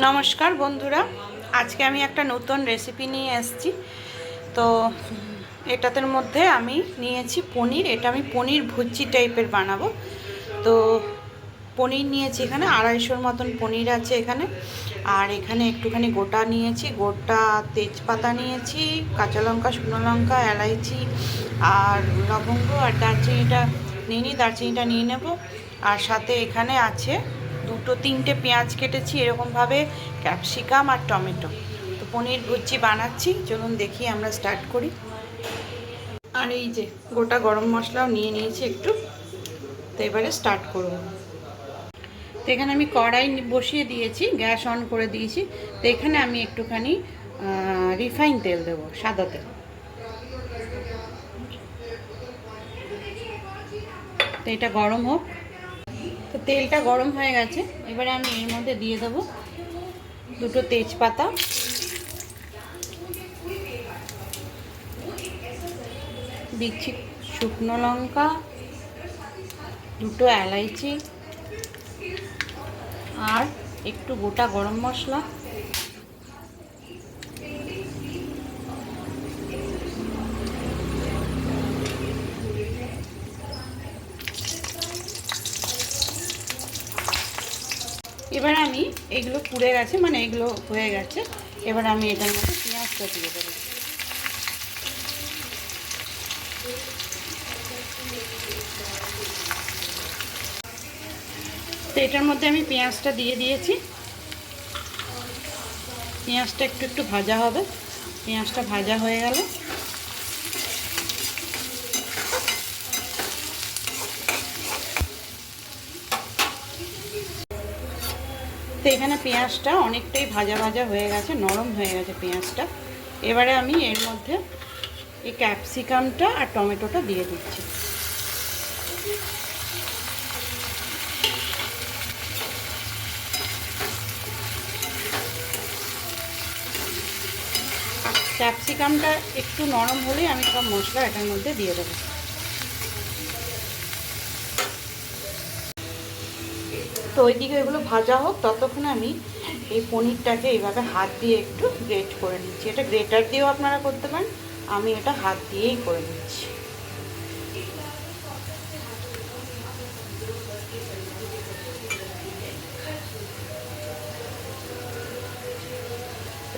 নমস্কার বন্ধুরা, আজকে আমি একটা নতুন রেসিপি নিয়ে এসেছি। তো এটাতে মধ্যে আমি নিয়েছি পনির। এটা আমি পনির ভুজি টাইপের বানাবো। তো পনির নিয়েছি, এখানে 250 মতন পনির আছে এখানে। আর এখানে একটুখানি গোটা নিয়েছি, গোটা তেজপাতা নিয়েছি, কাঁচা লঙ্কা, শুকনো লঙ্কা, এলাইচি আর লবঙ্গ আর দারচিনিটা নিয়ে দারচিনিটা নিয়ে নেব। আর সাথে এখানে আছে দুটো তিনটে পেঁয়াজ কেটেছি এরকমভাবে, ক্যাপসিকাম আর টমেটো। তো পনির ভুজি বানাচ্ছি, চলুন দেখি আমরা স্টার্ট করি। আর এই যে গোটা গরম মশলাও নিয়ে নিয়েছি একটু। তো এবারে স্টার্ট করব। তো এখানে আমি কড়াই বসিয়ে দিয়েছি, গ্যাস অন করে দিয়েছি। তো এখানে আমি একটুখানি রিফাইন তেল দেবো, সাদা তেল। তো এটা গরম হোক। তো তেলটা গরম হয়ে গেছে, এবারে আমি এর মধ্যে দিয়ে দেবো দুটো তেজপাতা, দিচ্ছি শুকনো লঙ্কা, দুটো এলাইচি আর একটু গোটা গরম মশলা। এবার আমি এগুলো পুড়ে গেছে, মানে এগুলো হয়ে গেছে। এবার আমি এটার মধ্যে পেঁয়াজটা দিয়ে দেবো। তো এটার মধ্যে আমি পেঁয়াজটা দিয়ে দিয়েছি। পেঁয়াজটা একটু একটু ভাজা হবে। পেঁয়াজটা ভাজা হয়ে গেল, তো এখানে পেঁয়াজটা অনেকটাই ভাজা ভাজা হয়ে গেছে, নরম হয়ে গেছে পেঁয়াজটা। এবারে আমি এর মধ্যে এই ক্যাপসিকামটা আর টমেটোটা দিয়ে দিচ্ছি। ক্যাপসিকামটা একটু নরম হলেই আমি সব মশলা এটার মধ্যে দিয়ে দেবো। তো ওইদিকে এগুলো ভাজা হোক, ততক্ষণে আমি এই পনিরটাকে এইভাবে হাত দিয়ে একটু গ্রেট করে নিচ্ছি। এটা গ্রেটার দিয়েও আপনারা করতে পারেন, আমি এটা হাত দিয়েই করে নিচ্ছি।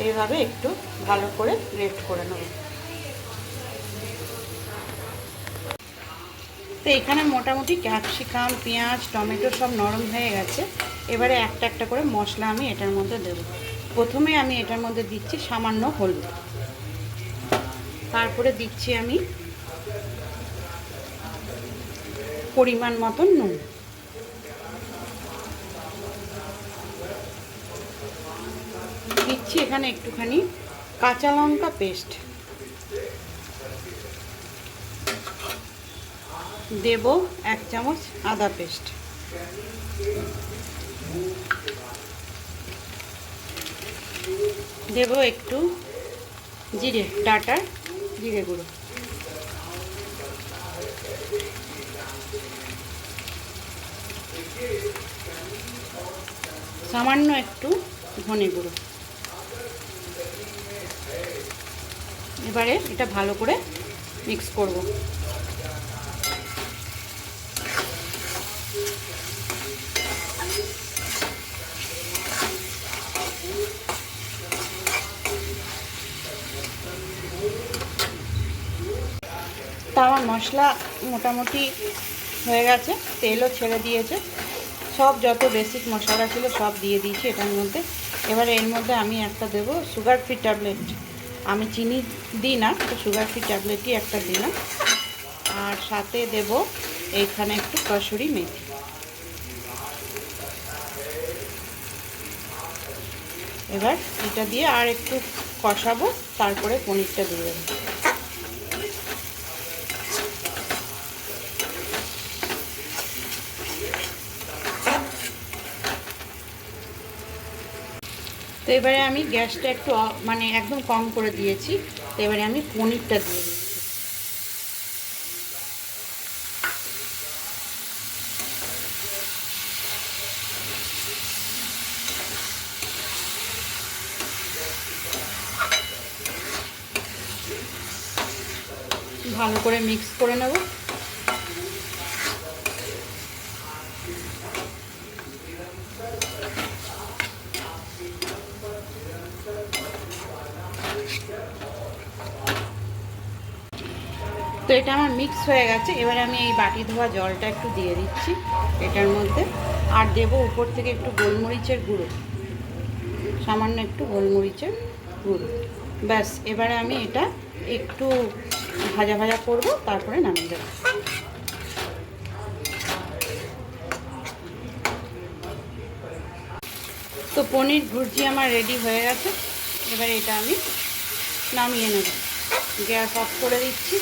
এইভাবে একটু ভালো করে গ্রেট করে নেব। তো এখানে মোটামুটি ক্যাপসিকাম, পেঁয়াজ, টমেটো সব নরম হয়ে গেছে। এবারে একটা একটা করে মশলা আমি এটার মধ্যে দেব। প্রথমে আমি এটার মধ্যে দিচ্ছি সামান্য হলুদ, তারপরে দিচ্ছি আমি পরিমাণ মতন নুন, দিচ্ছি এখানে একটুখানি কাঁচা লঙ্কা পেস্ট, দেব 1 চামচ আদা পেস্ট, দেব একটু জিরে, ডাটার জিরে গুঁড়ো, সামান্য একটু ধনে গুঁড়ো। এবারে এটা ভালো করে মিক্স করব। তা আমার মশলা মোটামুটি হয়ে গেছে, তেলও ছেড়ে দিয়েছে। সব যত বেসিক মশলা ছিল সব দিয়ে দিয়েছি এটার মধ্যে। এবারে এর মধ্যে আমি একটা দেবো সুগার ফ্রি ট্যাবলেট। আমি চিনি দিই না, তো সুগার ফ্রি ট্যাবলেটই একটা দিলাম। আর সাথে দেব এইখানে একটু কসুরি মেথি। এবার এটা দিয়ে আর একটু কষাবো, তারপরে পনিরটা দিয়ে দেবো। তো এবারে আমি গ্যাসটা একটু মানে একদম কম করে দিয়েছি। তো এবারে আমি পনিরটা দিয়ে দিচ্ছি। ভালো করে মিক্স করে নেব। তো এটা আমার মিক্স হয়ে গেছে। এবারে আমি এই বাটি ধোয়া জলটা একটু দিয়ে দিচ্ছি এটার মধ্যে, আর দেবো উপর থেকে একটু গোলমরিচের গুঁড়ো, সামান্য একটু গোলমরিচের গুঁড়ো। ব্যাস, এবারে আমি এটা একটু ভাজা ভাজা করব, তারপরে নামিয়ে দেবো। তো পনির ভুর্জি আমার রেডি হয়ে গেছে। এবার এটা আমি নামিয়ে নেব। গ্যাস অফ করে দিচ্ছি।